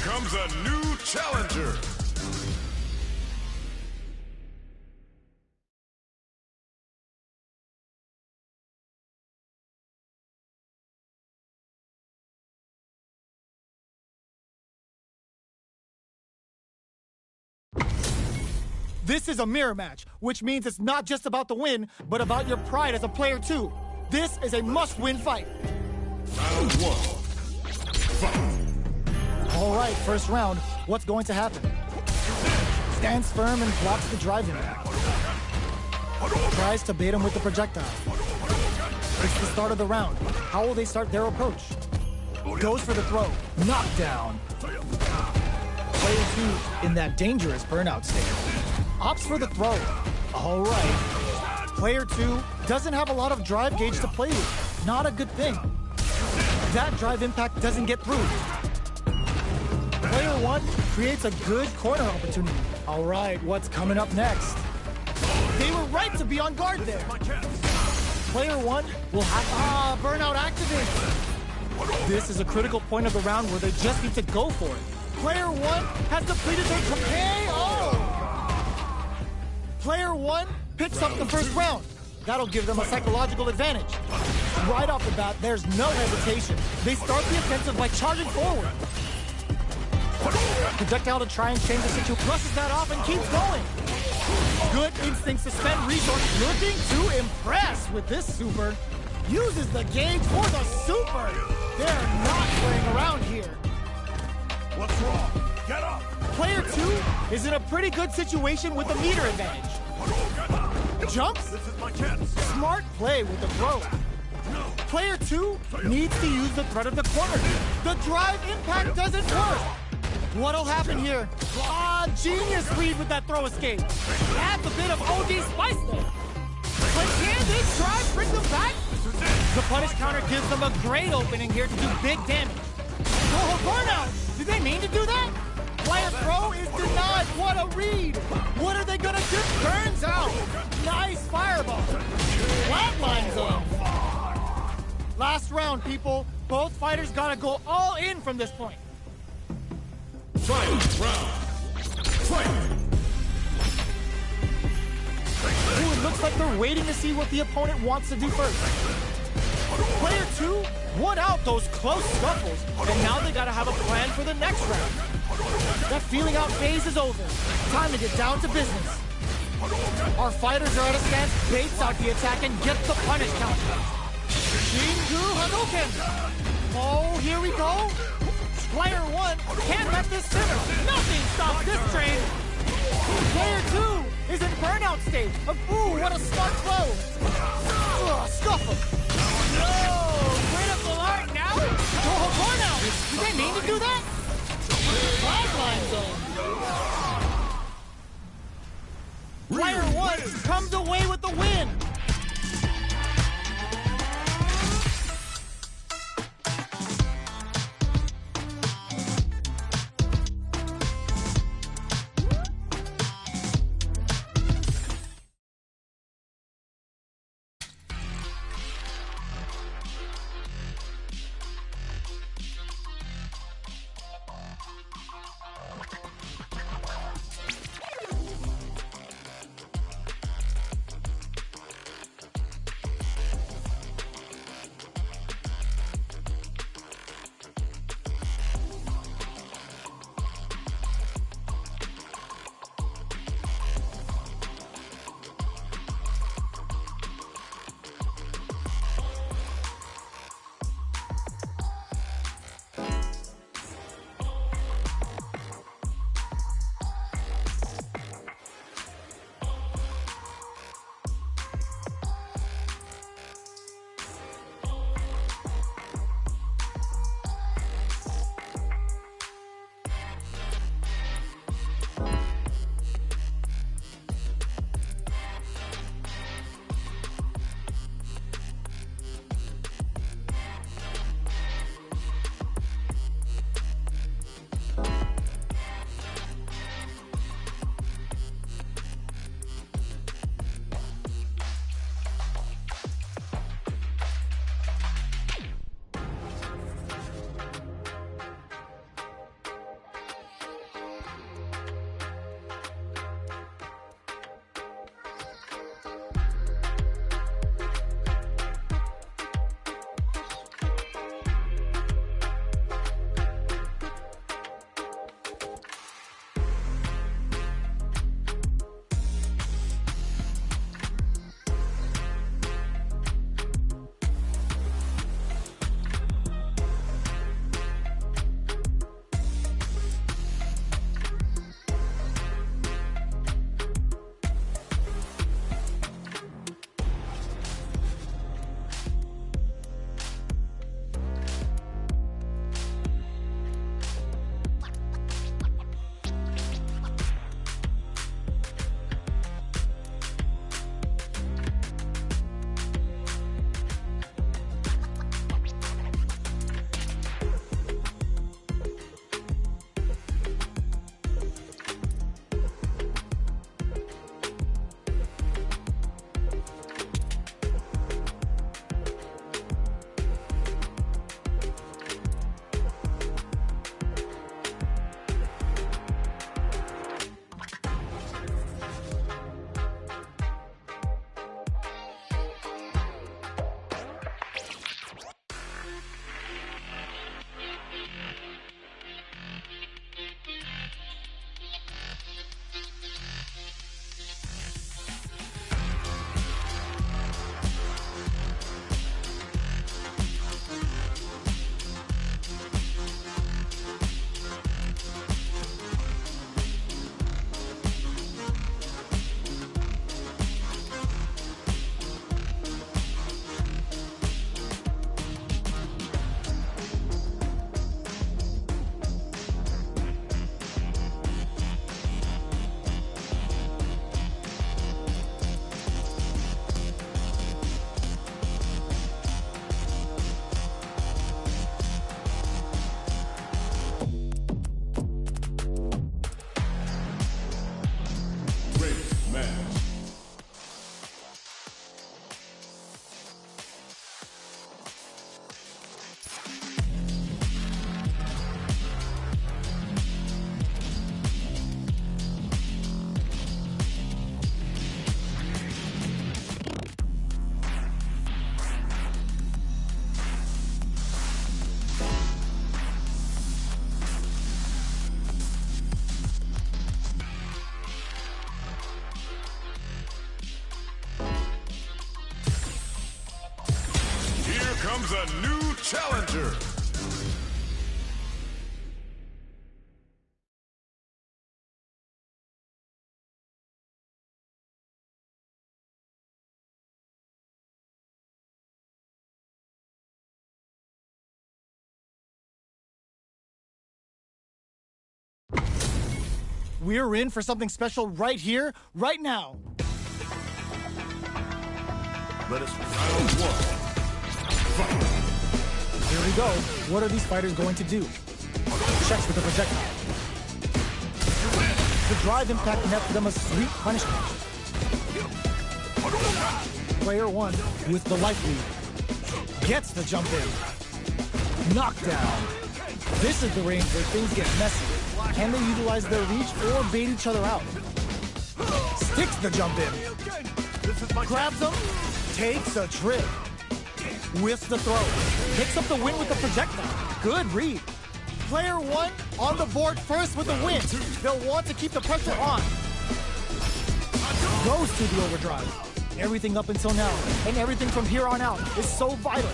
Comes a new challenger. This is a mirror match, which means it's not just about the win, but about your pride as a player too. This is a must-win fight. Round one. Fight. All right, first round. What's going to happen? Stands firm and blocks the drive impact. Tries to bait him with the projectile. It's the start of the round. How will they start their approach? Goes for the throw. Knockdown. Player 2 in that dangerous burnout state. Opts for the throw. All right. Player 2 doesn't have a lot of drive gauge to play with. Not a good thing. That drive impact doesn't get through. Player 1 creates a good corner opportunity. All right, what's coming up next? They were right to be on guard there. Player 1 will have burnout activated. This is a critical point of the round where they just need to go for it. Player 1 has depleted their Player 1 picks up the first round. That'll give them a psychological advantage. Right off the bat, there's no hesitation. They start the offensive by charging forward. Projectile to try and change the situation. Brushes that off and keeps going. Good instincts to spend resources. Looking to impress with this super. Uses the gauge for the super. They're not playing around here. What's wrong? Get up! Player 2 is in a pretty good situation with the meter advantage. Jumps? This is my chance. Smart play with the throw. Player 2 needs to use the threat of the corner. The drive impact doesn't work. What'll happen here? Genius read with that throw escape. Adds a bit of OD spice there. But can this drive bring them back? The punish counter gives them a great opening here to do big damage. Oh, burnout! Did they mean to do that? Player throw is denied. What a read! What are they gonna do? Turns out. Nice fireball. Flatline zone. Last round, people. Both fighters gotta go all in from this point. Final round. Fight! Ooh, it looks like they're waiting to see what the opponent wants to do first. Player 2 won out those close scuffles, and now they gotta have a plan for the next round. That feeling out phase is over. Time to get down to business. Our fighters are at a stance, baits out the attack, and gets the punish counter. Shingu Hadouken! Oh, here we go. Player 1 can't let this simmer. Nothing stops this train. Player 2 is in burnout state. Ooh, what a smart throw. Scuffle. No, critical art now. Oh, burnout. Did they mean to do that? Flatline zone. Player 1 comes away with the win. comes a new challenger. We're in for something special right here, right now. Let us round one. Fight. Here we go. What are these fighters going to do? Checks with the projectile. The drive impact nets them a sweet punishment. Player one with the life lead gets the jump in. Knockdown. This is the range where things get messy. Can they utilize their reach or bait each other out? Sticks the jump in. Grabs them, takes a trip. Whiffs the throw. Picks up the win with the projectile. Good read. Player one on the board first with the win. They'll want to keep the pressure on. Goes to the overdrive. Everything up until now and everything from here on out is so vital.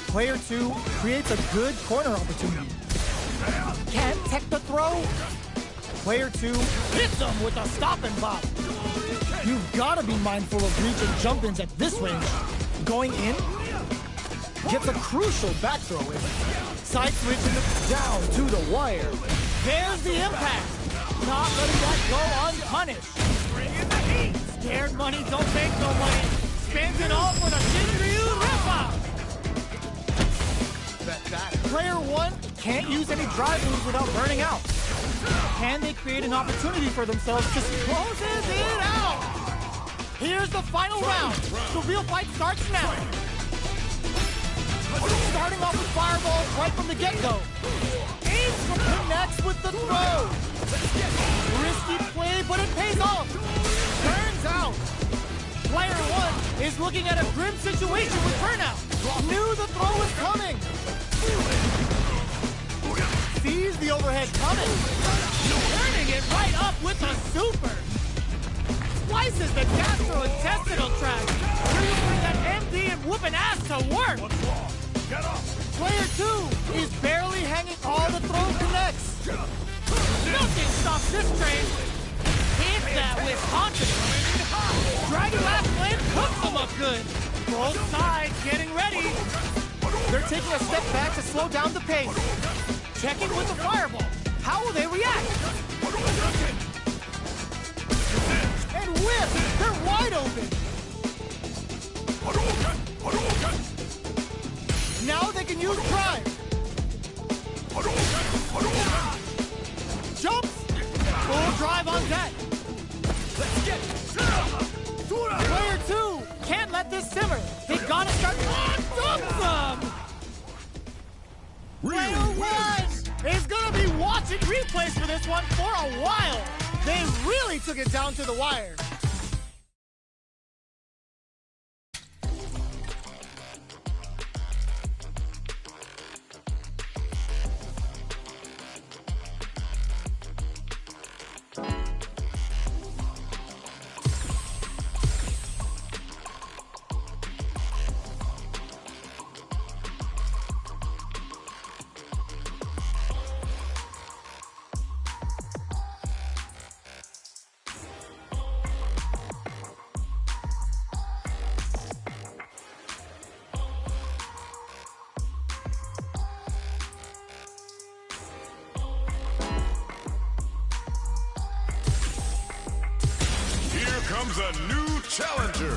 Player two creates a good corner opportunity. Can't tech the throw. Player two hits him with a stop and bop. You've got to be mindful of reach and jump-ins at this range. Going in, gets a crucial back throw in. Side switch down to the wire. There's the impact. Not letting that go unpunished. Bring in the heat. Scared money don't make no money. Spins it all for the Shinryu rip-off. Player one can't use any drive moves without burning out. Can they create an opportunity for themselves to close it out? Here's the final round. The real fight starts now. Starting off with fireballs right from the get-go. Aims from connects with the throw. Risky play, but it pays off. Turns out. Player one is looking at a grim situation with turnout. Knew the throw was coming. Sees the overhead coming. Turning it right up with a super. Slices the gastrointestinal tract. Using that MD and whooping ass to work. Get up. Player two is barely hanging all the throw connects. Nothing stops this train. Hit that with confidence. Dragon last flame cooks them up good. Both sides getting ready. They're taking a step back to slow down the pace. Checking with the fireball. How will they react? And whip! They're wide open! Now they can use drive. Jumps! Full drive on deck. Let's get Player two can't let this simmer. They gotta start awesome! Player one is gonna be watching replays for this one for a while. They really took it down to the wire. Comes a new challenger.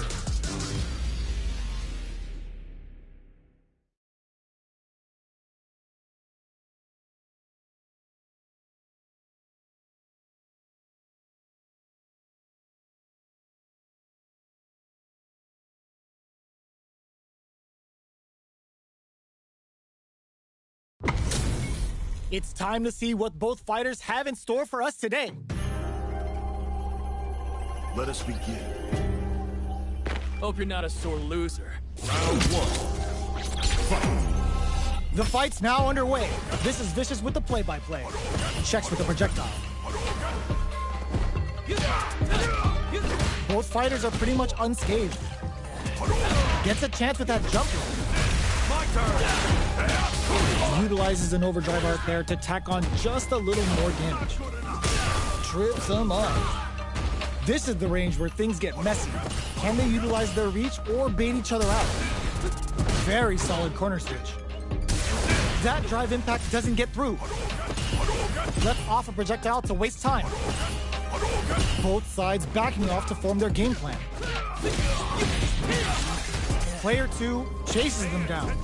It's time to see what both fighters have in store for us today. Let us begin. Hope you're not a sore loser. Round one. Fight. The fight's now underway. This is Vicious with the play-by-play. Checks with the projectile. Both fighters are pretty much unscathed. Gets a chance with that jump rope. My turn. Utilizes an overdrive arc there to tack on just a little more damage. Trips them up. This is the range where things get messy. Can they utilize their reach or bait each other out? Very solid corner switch. That drive impact doesn't get through. Left off a projectile to waste time. Both sides backing off to form their game plan. Player 2 chases them down.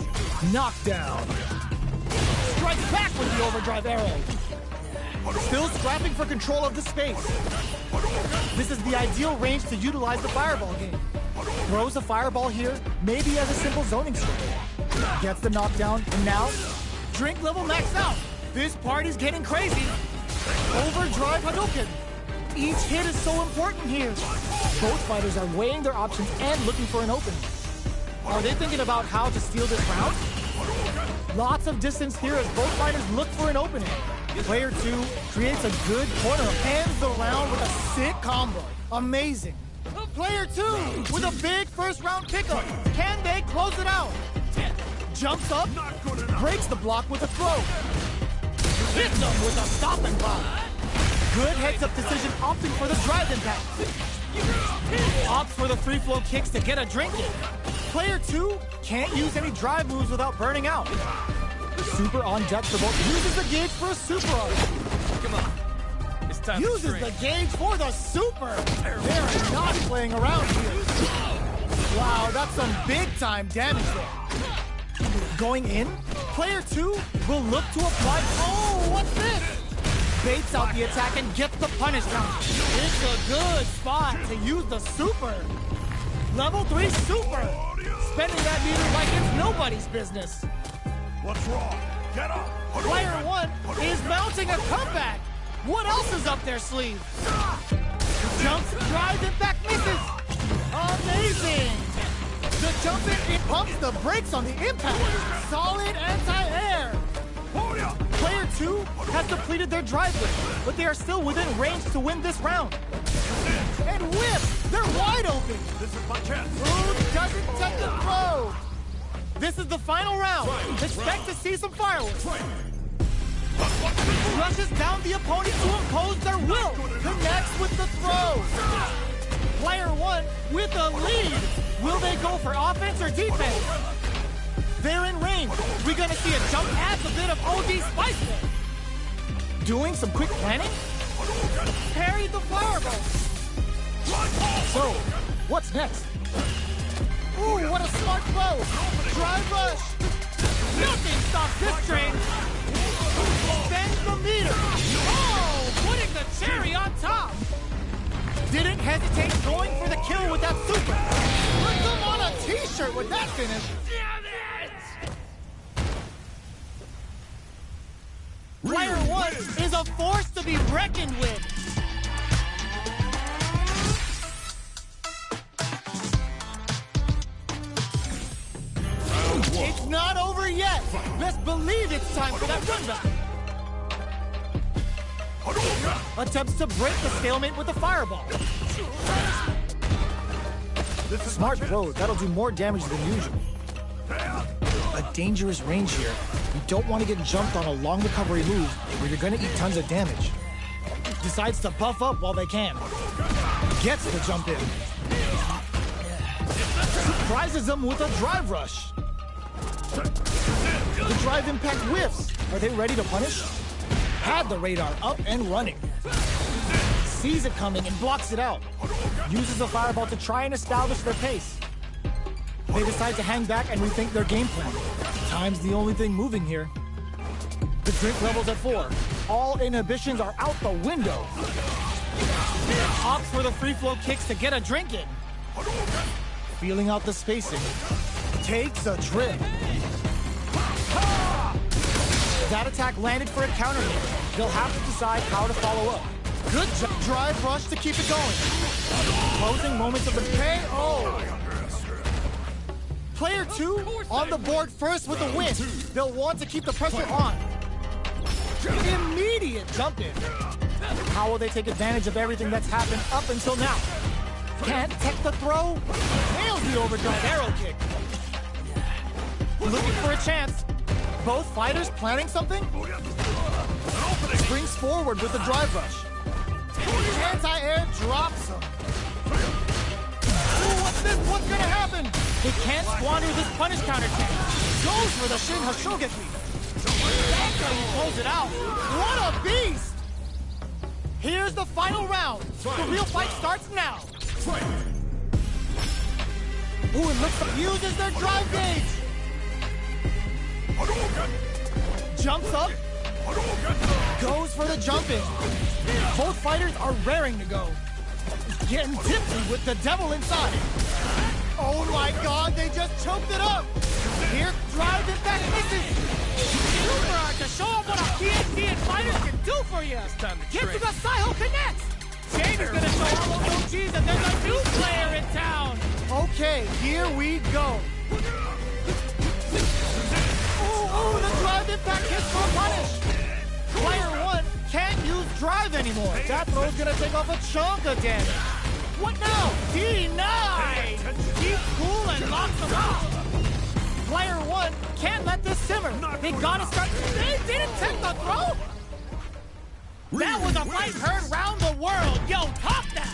Knockdown. Strikes back with the overdrive arrow. Still scrapping for control of the space. This is the ideal range to utilize the fireball game. Throws a fireball here, maybe as a simple zoning circle. Gets the knockdown, and now, drink level maxed out. This party's getting crazy. Overdrive Hadouken. Each hit is so important here. Both fighters are weighing their options and looking for an opening. Are they thinking about how to steal this round? Lots of distance here as both fighters look for an opening. Player 2 creates a good corner, ends the round with a sick combo. Amazing. Player 2 with a big first round pickup. Can they close it out? Jumps up, breaks the block with a throw. Hits them with a stop and block. Good heads-up decision, opting for the drive impact. Opts for the free flow kicks to get a drink in. Player 2 can't use any drive moves without burning out. Super on deck for both. Uses the gauge for a super arc. Come on. It's time to Uses drink. the gauge for the super. They're not playing around here. Wow, that's some big-time damage there. Going in, player 2 will look to apply. Oh, what's this? Baits out the attack and gets the punish down. It's a good spot to use the super. Level 3 super. Spending that meter like it's nobody's business. What's wrong? Get up. Player 1 is mounting a comeback. What else is up their sleeve? Jumps, drive, impact, misses. Amazing. The jump in, it pumps the brakes on the impact. Solid anti-air. Player 2 has depleted their drive whip, but they are still within range to win this round. And whip, they're wide open. This is my chance. Who doesn't take the throw? This is the final round. Expect to see some fireworks. Rushes down the opponent to impose their will. Connects with the throw. Player 1 with a lead. Will they go for offense or defense? They're in range. We're gonna see a jump adds a bit of OD spice there. Doing some quick planning? Parried the fireball. So, what's next? Ooh, what a smart throw! Drive rush! Nothing stops this train! Bends the meter! Oh, putting the cherry on top! Didn't hesitate going for the kill with that super! Put them on a t-shirt with that finish! Damn it! Player 1 is a force to be reckoned with! It's not over yet. Let's believe it's time for that run back. Attempts to break the stalemate with a fireball. Smart throw. That'll do more damage than usual. A dangerous range here. You don't want to get jumped on a long recovery move where you're going to eat tons of damage. Decides to buff up while they can. Gets the jump in. Surprises them with a drive rush. The drive impact whiffs. Are they ready to punish? Had the radar up and running. Sees it coming and blocks it out. Uses a fireball to try and establish their pace. They decide to hang back and rethink their game plan. Time's the only thing moving here. The drink level's at 4. All inhibitions are out the window. Opts for the free flow kicks to get a drink in. Feeling out the spacing. Takes a trip. That attack landed for a counter hit. They'll have to decide how to follow up. Good drive rush to keep it going. Closing moments of the KO. Player 2 on the board first with a win. They'll want to keep the pressure on. Immediate jump in. How will they take advantage of everything that's happened up until now? Can't tech the throw. Nails the overdrive arrow kick. Looking for a chance. Both fighters planning something? Springs forward with the drive rush. Anti-air drops him. Ooh, what's this? What's gonna happen? He can't squander this punish counter kick. Goes for the Shin Hashogeki. That's how you close it out. What a beast! Here's the final round. The real fight starts now. Ooh, it looks like uses their drive gauge. Jumps up. Goes for the jump in. Both fighters are raring to go. Getting tipsy with the devil inside. Oh my god, they just choked it up. Here, drive impact misses. Super hard to show them what a PhD and fighters can do for you. Get to the Saiho connects. James is gonna show all those OGs that there's a new player in town. Okay, here we go. Ooh, the drive impact hits for a punish. Player 1 can't use drive anymore. That throw's gonna take off a chunk of damage. What now? Denied! Keep cool and locks them off. Player 1 can't let this simmer. They gotta start. They didn't take the throw? That was a fight heard round the world. Yo, top that!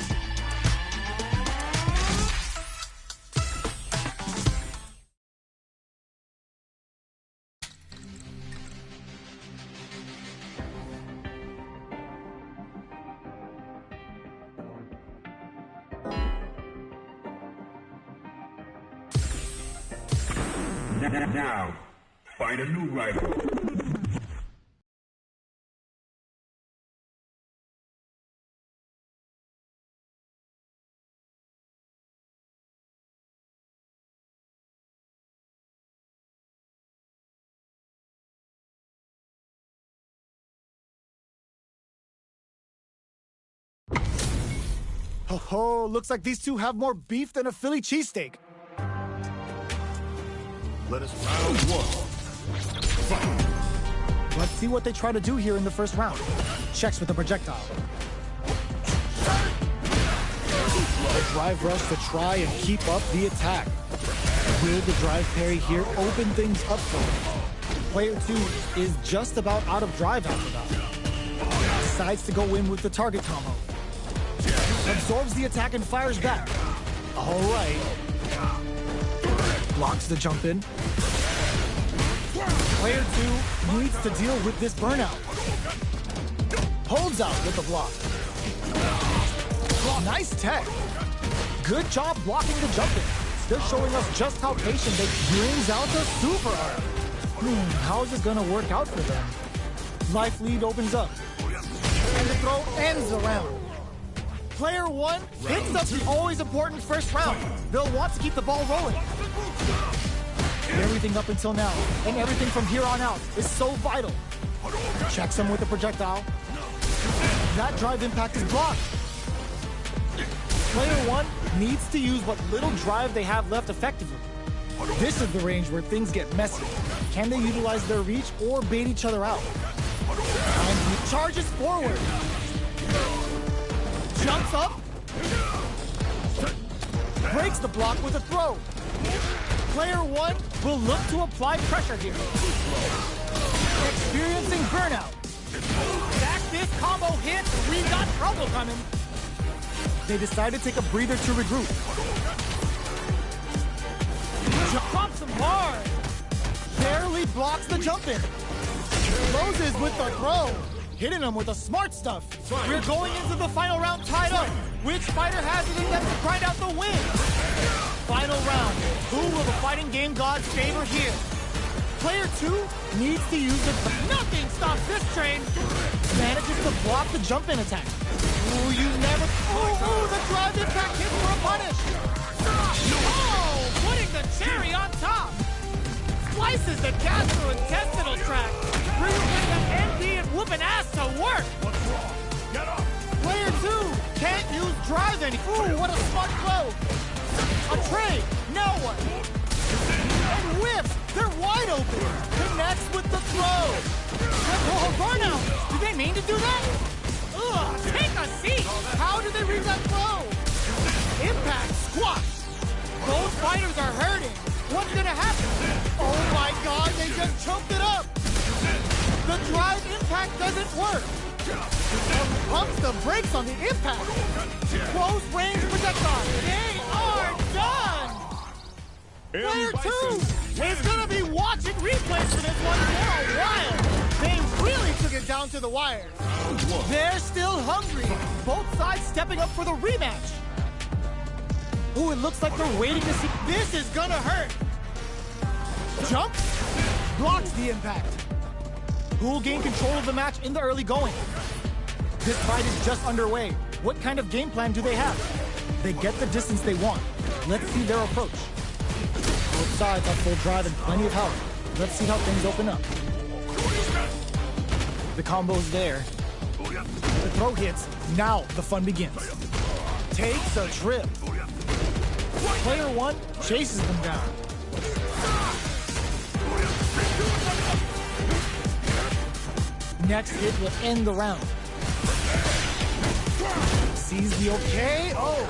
Now, find a new rival. Oh, looks like these two have more beef than a Philly cheesesteak. Let us round one. Fight. Let's see what they try to do here in the first round. Checks with the projectile. A drive rush to try and keep up the attack. Will the drive parry here open things up for him? Player 2 is just about out of drive after that. Decides to go in with the target combo. Absorbs the attack and fires back. All right. Blocks the jump in. Player 2 needs to deal with this burnout. Holds out with the block. Nice tech. Good job blocking the jump in. They're showing us just how patient they brings out the super art. How is this gonna work out for them? Life lead opens up. And the throw ends the round. Player 1 picks up the always important first round. They'll want to keep the ball rolling. Everything up until now, and everything from here on out, is so vital. Checks him with the projectile. That drive impact is blocked. Player 1 needs to use what little drive they have left effectively. This is the range where things get messy. Can they utilize their reach or bait each other out? And he charges forward. Jumps up. Breaks the block with a throw. Player 1 will look to apply pressure here. Experiencing burnout. Back this combo hit, we've got trouble coming. They decide to take a breather to regroup. Jumps him hard. Barely blocks the jump in. Closes with the throw. Hitting him with the smart stuff. We're going into the final round tied up. Which fighter has it in them to grind out the win? Final round. Who will the fighting game gods favor here? Player 2 needs to use it. Nothing stops this train. Manages to block the jump-in attack. Ooh, you never... Ooh, the drive impact hit for a punish. Oh, putting the cherry on top. Slices the gastrointestinal tract. Bringing the ND and whooping ass to work. What's wrong? Get up. Player 2 can't use drive any. Ooh, what a smart throw. A trade. Now what? And whiffs. They're wide open. Connects with the throw. Oh, burnout. Did they mean to do that? Ugh, take a seat. How did they read that throw? Impact squash. Both fighters are hurting. What's gonna happen? Oh my god, attack doesn't work. Pumps the brakes on the impact. Close range projectile. They are done. Player 2 is going to be watching replays for this one for a while. They really took it down to the wire. They're still hungry. Both sides stepping up for the rematch. Ooh, it looks like they're waiting to see. This is gonna hurt. Jump, blocks the impact. Who will gain control of the match in the early going? This fight is just underway. What kind of game plan do they have? They get the distance they want. Let's see their approach. Both sides have full drive and plenty of health. Let's see how things open up. The combo's there. The throw hits. Now the fun begins. Takes a trip. Player 1 chases them down. Next hit will end the round. Sees the KO.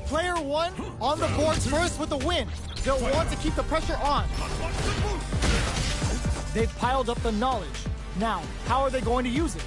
Player 1 on the boards first with the win. They'll want to keep the pressure on. They've piled up the knowledge. Now, how are they going to use it?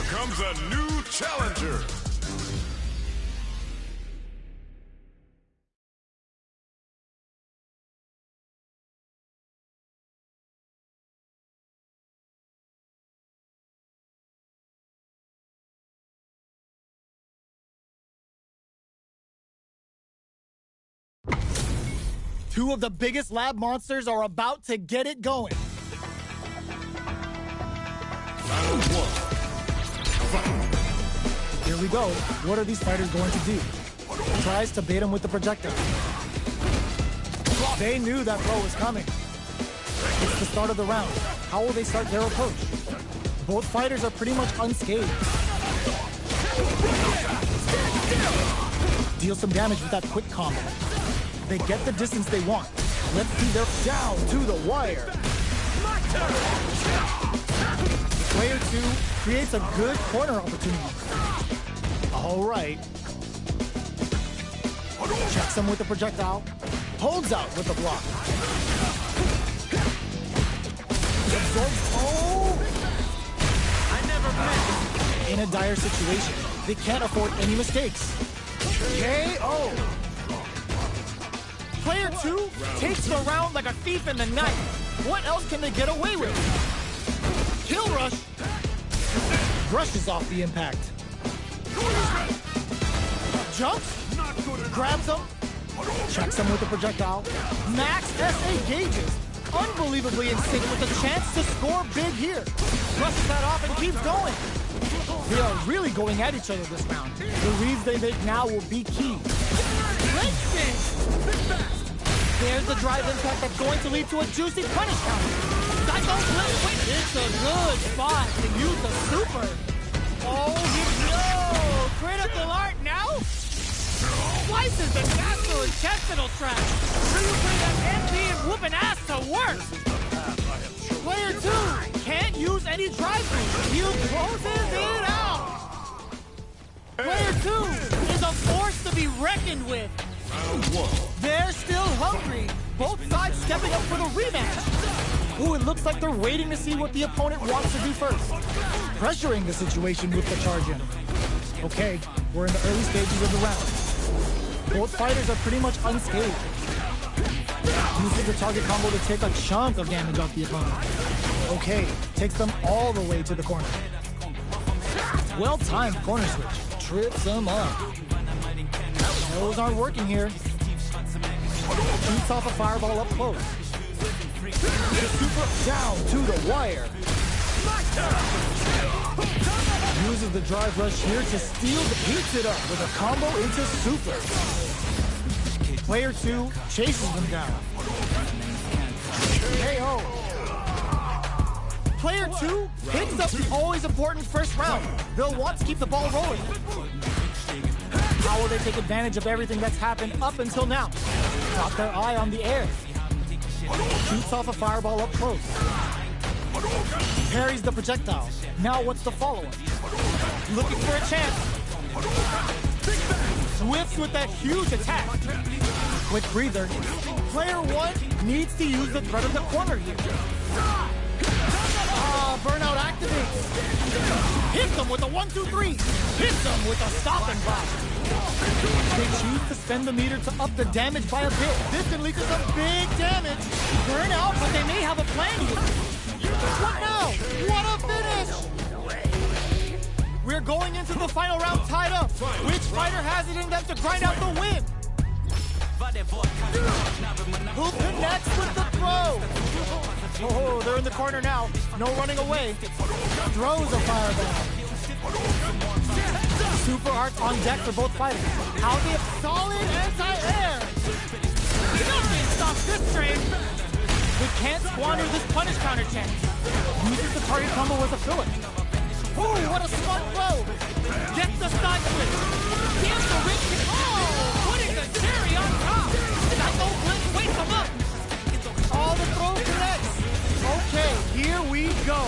Comes a new challenger. Two of the biggest lab monsters are about to get it going. Round 1. Here we go. What are these fighters going to do? Tries to bait him with the projectile. They knew that throw was coming. It's the start of the round. How will they start their approach? Both fighters are pretty much unscathed. Deal some damage with that quick combo. They get the distance they want. Let's see their down to the wire. Player 2 creates a good corner opportunity. All right. Checks him with the projectile. Holds out with the block. Absorbs. Oh! I never met. In a dire situation, they can't afford any mistakes. KO. Player 2 takes the round like a thief in the night. What else can they get away with? Kill rush. Brushes off the impact. Jumps. Grabs him. Checks him with the projectile. Max SA gauges. Unbelievably in sync with a chance to score big here. Brushes that off and keeps going. They are really going at each other this round. The reads they make now will be key. There's the drive impact that's going to lead to a juicy punish counter. It's a good spot to use the super. Oh, no! Critical art now? Slices the gastrointestinal tract. Really putting that MP and whooping ass to work. Player 2 can't use any drive through. He closes it out. Player 2 is a force to be reckoned with. They're still hungry. Both sides stepping up for the rematch. Ooh, it looks like they're waiting to see what the opponent wants to do first. Pressuring the situation with the charge in. Okay, we're in the early stages of the round. Both fighters are pretty much unscathed. Uses the target combo to take a chunk of damage off the opponent. Okay, takes them all the way to the corner. Well-timed corner switch. Trips them up. Those aren't working here. Shoots off a fireball up close. The super down to the wire. Uses the drive rush here to steal the beats it up with a combo into super. Player 2 chases them down. KO. Player 2 picks up the always important first round. They'll want to keep the ball rolling. How will they take advantage of everything that's happened up until now? Got their eye on the air. Shoots off a fireball up close. Parries the projectile. Now what's the follow-up? Looking for a chance. Whips with that huge attack. Quick breather. Player 1 needs to use the threat of the corner here. Burnout activates. Hits them with a 1-2-3. Hits them with a stopping block. They choose to spend the meter to up the damage by a bit. This can lead to some big damage. Burnout, but they may have a plan here. What now? What a finish! We're going into the final round tied up. Which fighter has it in them to grind out the win? Who connects with the throw? Oh, they're in the corner now. No running away. Throws a fireball. Super arts on deck for both fighters. How they have solid anti-air. Nothing stops this train. We can't squander this punish counter chance. Uses the target combo as a filler. Ooh, what a smart throw. Gets the side switch. Gets the rich. Oh, putting the cherry on top. Psycho Blitz wakes him up. All the throw connects. Okay, here we go.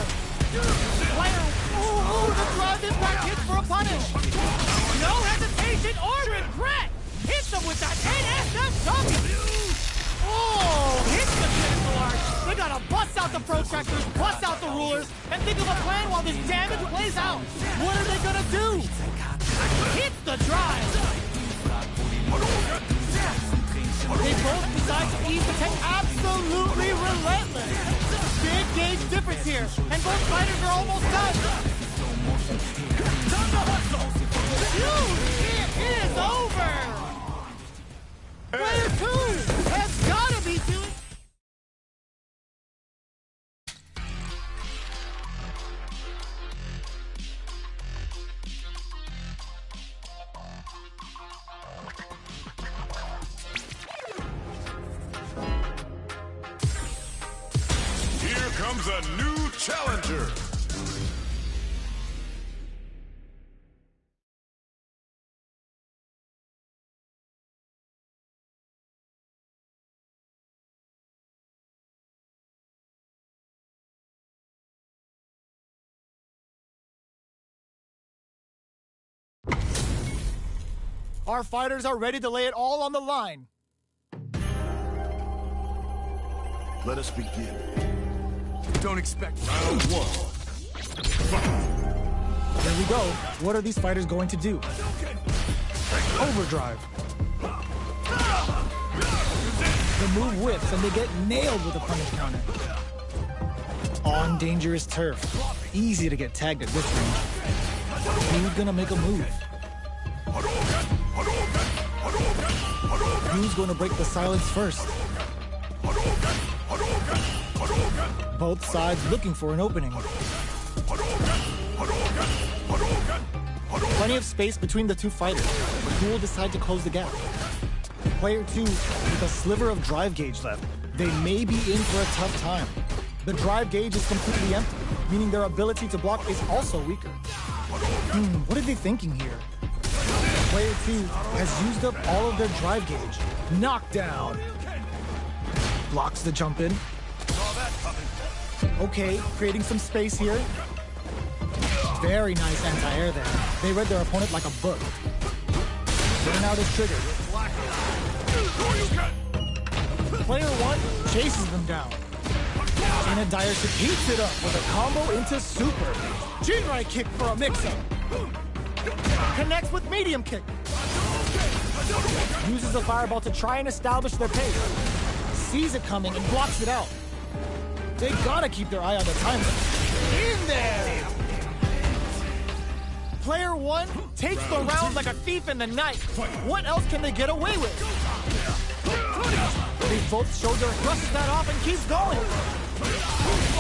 Player, ooh, the drive impact hits for a punish. No hesitation or regret. Hits him with that NSFW. Oh, hits the critical arc. They gotta bust out the protractors, bust out the rulers, and think of a plan while this damage plays out. What are they gonna do? Hits the drive. They both decide to ease the tank absolutely relentless. Big gauge difference here, and both fighters are almost done. Dude, it is over. Player 2 has gotta be doing. Comes a new challenger. Our fighters are ready to lay it all on the line. Let us begin. Don't expect Round 1. There we go. What are these fighters going to do? Overdrive. The move whips and they get nailed with a punish counter. On dangerous turf. Easy to get tagged at this range. Who's gonna make a move? Who's gonna break the silence first? Both sides looking for an opening. plenty of space between the two fighters, but who will decide to close the gap? Player 2, with a sliver of drive gauge left, they may be in for a tough time. The drive gauge is completely empty, meaning their ability to block is also weaker. What are they thinking here? Player 2 has used up all of their drive gauge. Knockdown! Blocks the jump in. Okay, creating some space here. Very nice anti-air there. They read their opponent like a book. Burnout is triggered. Player 1 chases them down. Gina Diership heats it up with a combo into super. Jinrai kick for a mix-up. Connects with medium kick. Uses a fireball to try and establish their pace. Sees it coming and blocks it out. They gotta keep their eye on the time limit. In there! Player 1 takes the round like a thief in the night. What else can they get away with? They both showed their brushes that off and keeps going.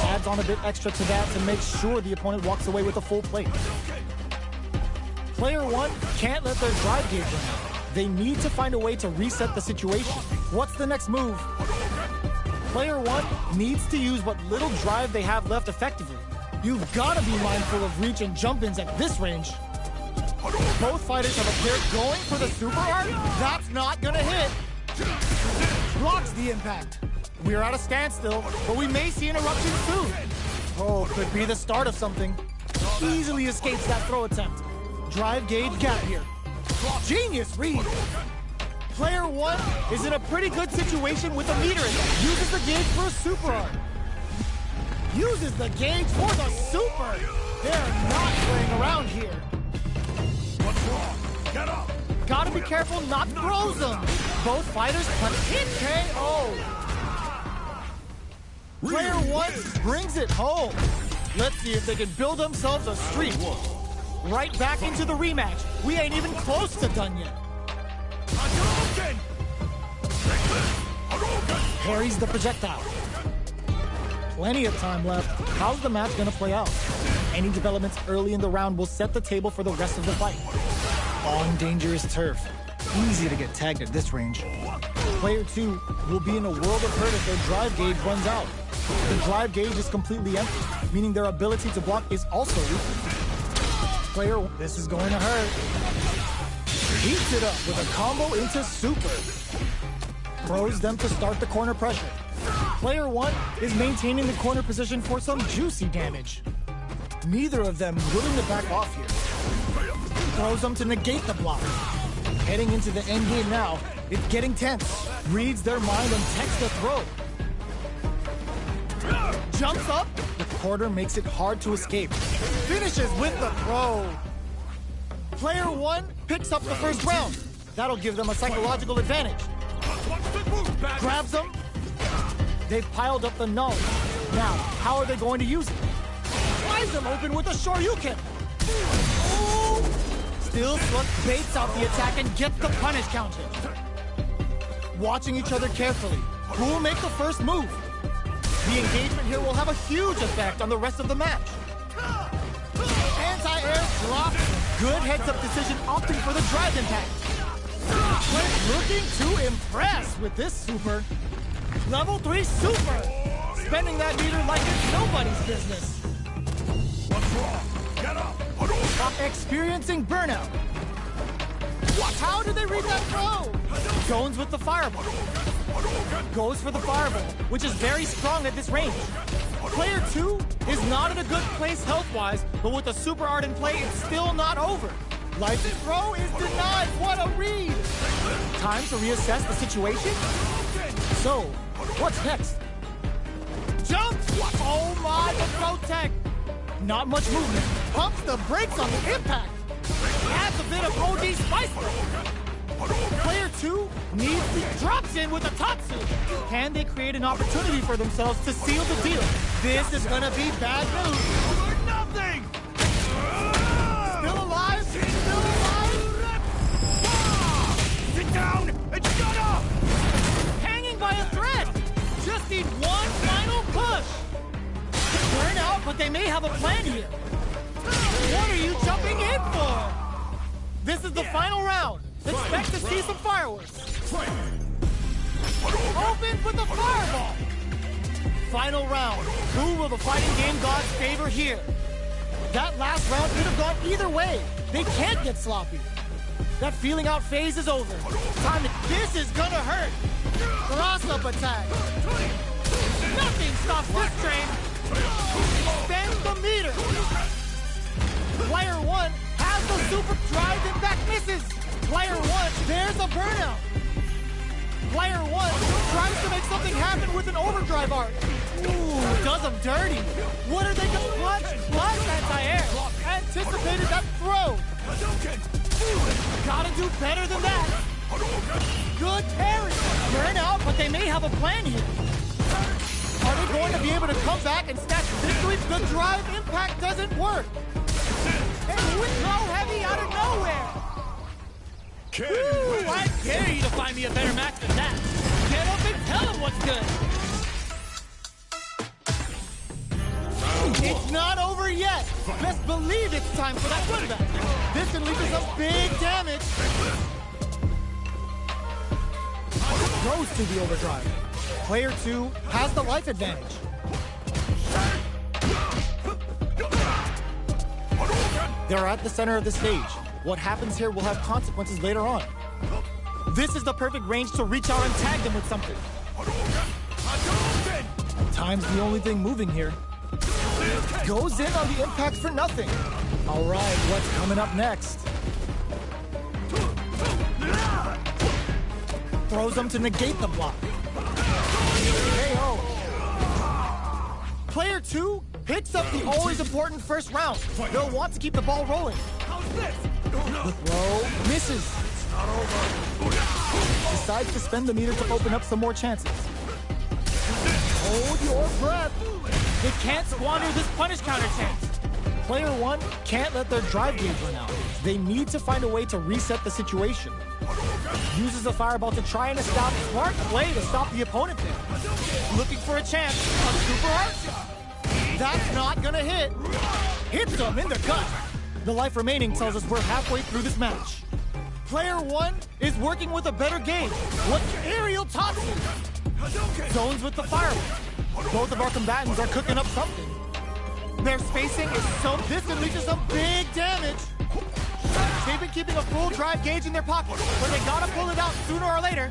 Adds on a bit extra to that to make sure the opponent walks away with a full plate. Player 1 can't let their drive gauge run out. They need to find a way to reset the situation. What's the next move? Player 1 needs to use what little drive they have left effectively. You've got to be mindful of reach and jump-ins at this range. Both fighters have a pair going for the super art. That's not gonna hit. Blocks the impact. We're at a standstill, but we may see an eruption soon. Oh, could be the start of something. Easily escapes that throw attempt. Drive gauge gap here. Genius read. Player 1 is in a pretty good situation with a meter in it. Uses the gauge for a super art. Uses the gauge for the super. They're not playing around here. What's wrong? Get up! Gotta be careful not to throw them. Both fighters hit KO. Player 1 brings it home. Let's see if they can build themselves a streak. Right back into the rematch. We ain't even close to done yet. Parries the projectile. Plenty of time left. How's the match gonna play out? Any developments early in the round will set the table for the rest of the fight. On dangerous turf. Easy to get tagged at this range. Player 2 will be in a world of hurt if their drive gauge runs out. The drive gauge is completely empty, meaning their ability to block is also weak. Player 1, this is going to hurt. Heats it up with a combo into super. Throws them to start the corner pressure. Player 1 is maintaining the corner position for some juicy damage. Neither of them willing to back off here. Throws them to negate the block. Heading into the end game now, it's getting tense. Reads their mind and takes the throw. Jumps up. The quarter makes it hard to escape. Finishes with the throw. Player 1 picks up the first round. That'll give them a psychological advantage. Grabs them. They've piled up the knowledge. Now, how are they going to use it? Flies them open with a Shoryuken. Ooh. Still Slug baits out the attack and gets the punish counter. Watching each other carefully. Who will make the first move? The engagement here will have a huge effect on the rest of the match. Anti-air drop. Good heads-up decision, opting for the drive impact. Clint looking to impress with this super. Level 3 super. Spending that meter like it's nobody's business. What's wrong? Get up! Experiencing burnout. How did they read that throw? Jones with the fireball. Goes for the fireball, which is very strong at this range. Player 2 is not in a good place health-wise, but with the super art in play, it's still not over. Life throw is denied. What a read! Time to reassess the situation. So, what's next? Jump! Oh my, the throw tech! Not much movement. Pumps the brakes on the impact. Adds a bit of OD spice. Player 2 drops in with a Tatsu. Can they create an opportunity for themselves to seal the deal? This is gonna be bad news. For nothing! Still alive? Still alive? Sit down and shut up! Hanging by a thread. Just need one final push. Burn out, but they may have a plan here. What are you jumping in for? is the final round. Expect to see some fireworks. Opens with the fireball. Final round. Who will the fighting game gods favor here? That last round could have gone either way. They can't get sloppy. That feeling out phase is over. Time to... This is gonna hurt. Cross-up attack. Nothing stops this train. Spend the meter. Player 1 has the super drive impact misses. Player 1, there's a burnout. Player 1 tries to make something happen with an overdrive arc. Ooh, does them dirty. What are they gonna clutch? Plus anti-air. Anticipated that throw. Gotta do better than that. Good parry. Burnout, but they may have a plan here. Are they going to be able to come back and snatch victory? The drive impact doesn't work. And withdraw heavy out of nowhere. Ooh, I dare you to find me a better match than that. Get up and tell him what's good. It's not over yet. Best believe it's time for that comeback. This can lead to some big damage. Goes to the overdrive. Player 2 has the life advantage. They're at the center of the stage. What happens here will have consequences later on. This is the perfect range to reach out and tag them with something. Time's the only thing moving here. Goes in on the impact for nothing. All right, what's coming up next? Throws them to negate the block. KO. Player 2 picks up the always important first round. They'll want to keep the ball rolling. The throw misses. Decides to spend the meter to open up some more chances. Hold your breath. They can't squander this punish counter chance. Player 1 can't let their drive gauge run out. They need to find a way to reset the situation. Uses a fireball to try and establish smart play to stop the opponent there. Looking for a chance. A super hard shot. That's not gonna hit. Hits them in the gut. The life remaining tells us we're halfway through this match. Player 1 is working with a better gauge. What's aerial Tatsu? Zones with the fireball. Both of our combatants are cooking up something. Their spacing is so... This can lead to some big damage. They've been keeping a full drive gauge in their pocket, but they gotta pull it out sooner or later.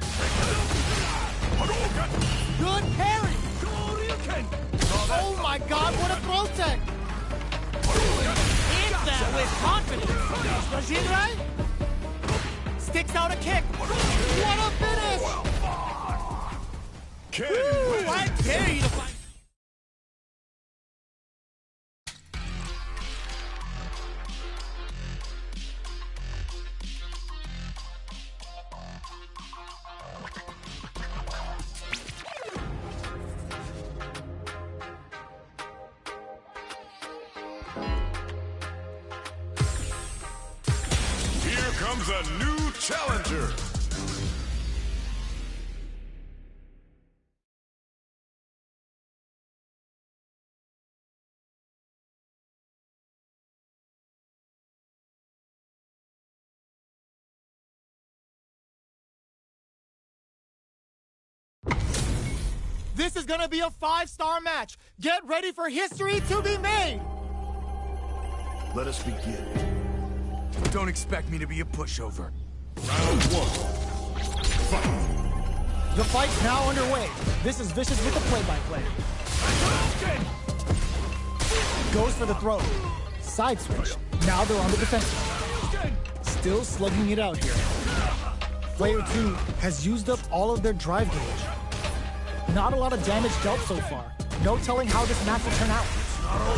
Good parry. Oh my god, what a throw tech. Hit that with confidence. Shinrai sticks out a kick. What a finish. Ooh, I dare you to find... Here comes a new challenger. This is gonna be a 5-star match. Get ready for history to be made. Let us begin. Don't expect me to be a pushover. Round 1. Fight. The fight's now underway. This is Vicious with the play-by-play. Goes for the throw. Side switch. Now they're on the defensive. Still slugging it out here. Player 2 has used up all of their drive gauge. Not a lot of damage dealt so far. No telling how this match will turn out.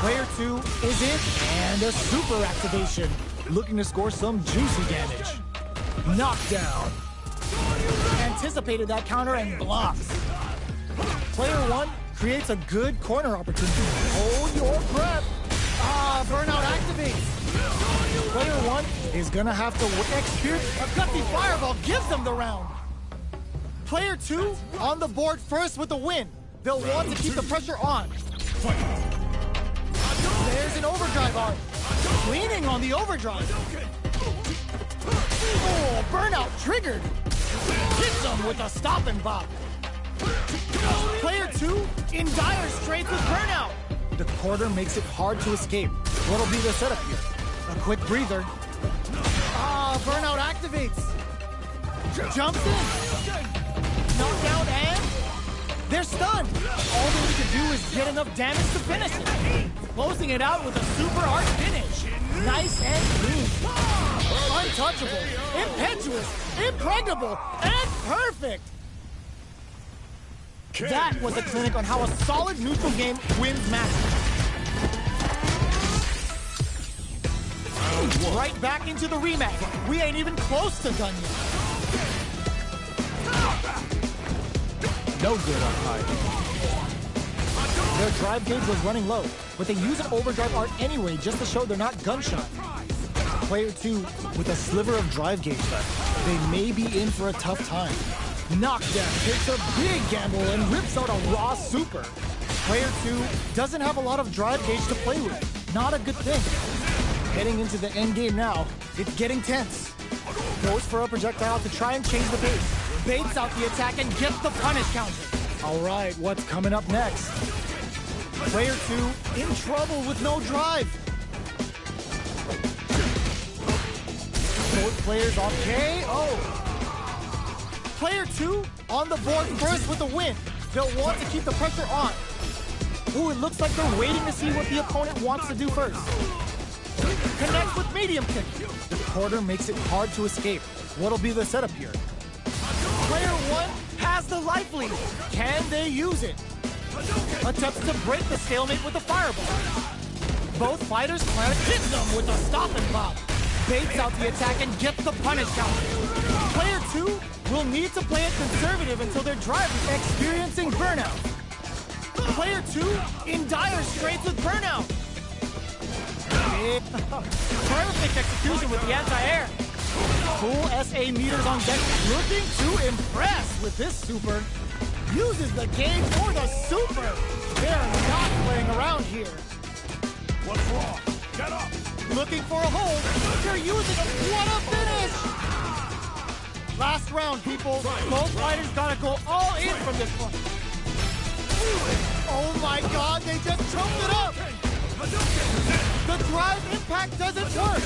Player 2 is in, and a super activation. Looking to score some juicy damage. Knockdown. Anticipated that counter and blocks. Player 1 creates a good corner opportunity. Hold your breath. Ah, burnout activates. Player 1 is gonna have to experience a gutsy fireball gives them the round. Player 2 on the board first with the win. They'll want to keep the pressure on. There's an overdrive arc. Leaning on the overdrive. them with a stop and bop. Player 2 in dire straits with burnout. The quarter makes it hard to escape. What'll be the setup here? A quick breather. Burnout activates. Jumps in. Knockdown and they're stunned. All they need to do is get enough damage to finish it. Closing it out with a super hard finish. Nice and clean. Untouchable, impetuous, impregnable, and perfect. That was a clinic on how a solid neutral game wins matches. Right back into the rematch. We ain't even close to done yet. No good on high. Their drive gauge was running low, but they use an overdrive art anyway just to show they're not gunshot. Player 2 with a sliver of drive gauge left. They may be in for a tough time. Knockdown takes a big gamble and rips out a raw super. Player 2 doesn't have a lot of drive gauge to play with. Not a good thing. Heading into the end game now, it's getting tense. Goes for a projectile to try and change the pace. Baits out the attack and gets the punish counter. All right, what's coming up next? Player 2 in trouble with no drive. Both players on KO. Player 2 on the board first with the win. They'll want to keep the pressure on. Ooh, it looks like they're waiting to see what the opponent wants to do first. Connects with medium kick. The quarter makes it hard to escape. What'll be the setup here? Player 1 has the life lead. Can they use it? Attempts to break the stalemate with a fireball. Both fighters plan to hit them with a stop and bop. Baits out the attack and gets the punish counter. Player 2 will need to play it conservative until their drive is experiencing burnout. Player 2 in dire straits with burnout. Perfect execution with the anti-air. Full SA meters on deck, looking to impress with this super. Uses the game for the super. They're not playing around here. What's wrong? Get up! Looking for a hold. They're using a what a finish! Last round, people. Both fighters gotta go all in from this point. Oh my god, they just choked it up! The drive impact doesn't work.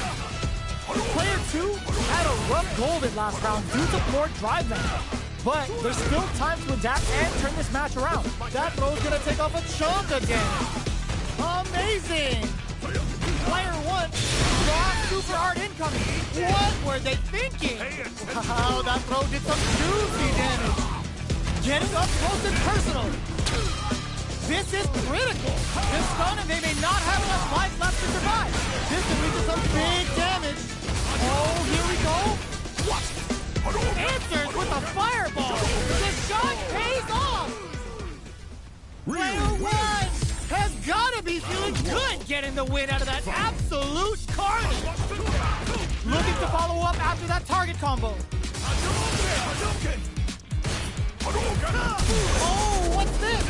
Player 2 had a rough go of it last round due to poor drive match. But there's still time to adapt and turn this match around. That throw's gonna take off a chunk again. Amazing! Player 1, raw super art incoming. What were they thinking? Wow, that throw did some juicy damage. Getting up close and personal. This is critical. They're stunned and they may not have enough life left to survive. This could lead to some big damage. Oh, here we go. What? Answers with a fireball. The shot pays off. Player 1 has got to be feeling good getting the win out of that absolute carnage. Looking to follow up after that target combo. Oh, what's this?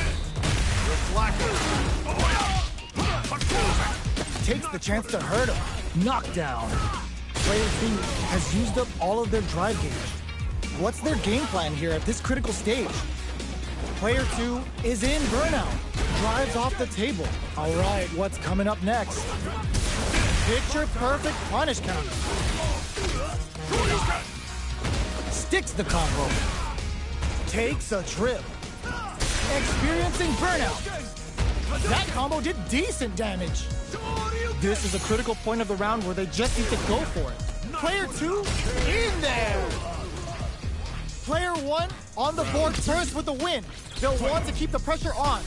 Takes the chance to hurt him. Knockdown. Player 2 has used up all of their drive gauge. What's their game plan here at this critical stage? Player 2 is in burnout. Drives off the table. All right, what's coming up next? Picture perfect punish counter. Sticks the combo. Takes a trip. Experiencing burnout. That combo did decent damage. This is a critical point of the round where they just need to go for it. Player 2 in there. Player 1 on the board first with the win. They'll want to keep the pressure on.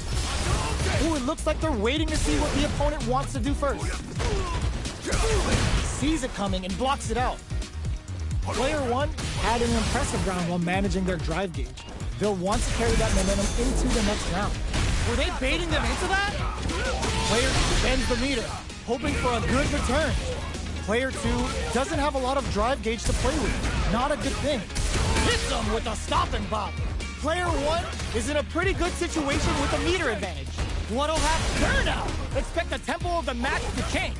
Ooh, it looks like they're waiting to see what the opponent wants to do first. Sees it coming and blocks it out. Player 1 had an impressive round while managing their drive gauge. They'll want to carry that momentum into the next round. Were they baiting them into that? Player 2 bends the meter, hoping for a good return. Player 2 doesn't have a lot of drive gauge to play with. Not a good thing. Hits them with a stop and bop. Player 1 is in a pretty good situation with a meter advantage. What'll happen? Burnout! Expect the tempo of the match to change.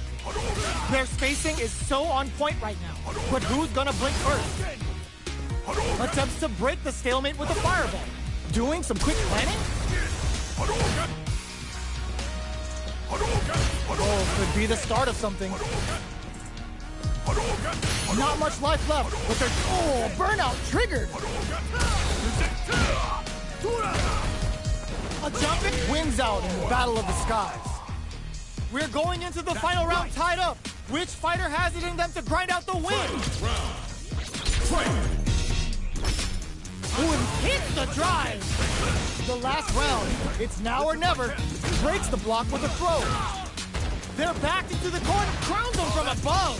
Their spacing is so on point right now. But who's gonna blink first? attempts to break the stalemate with a fireball. Doing some quick planning? Oh, could be the start of something. Not much life left, but there's... Oh, burnout triggered! A jumping wins out in the Battle of the Skies. We're going into the final round tied up. Which fighter has it in them to grind out the win? Who hits the drive? The last round, it's now or never, breaks the block with a throw. They're backed into the corner, crowns them from above.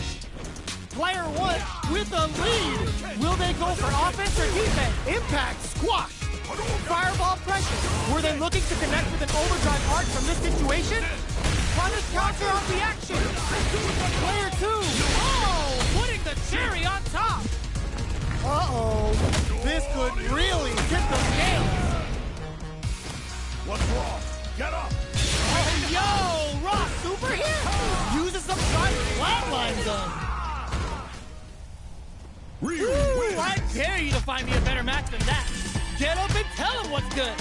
Player one with the lead. Will they go for offense or defense? Impact, squash. Fireball pressure. Were they looking to connect with an overdrive arc from this situation? Punish counter on the action. Player two. Oh, putting the cherry on top. Uh-oh. This could really get the game. What's wrong? Get up! Oh, yo! Raw super hit! Uses some side flatline zone. Ooh, I dare you to find me a better match than that. Get up and tell him what's good.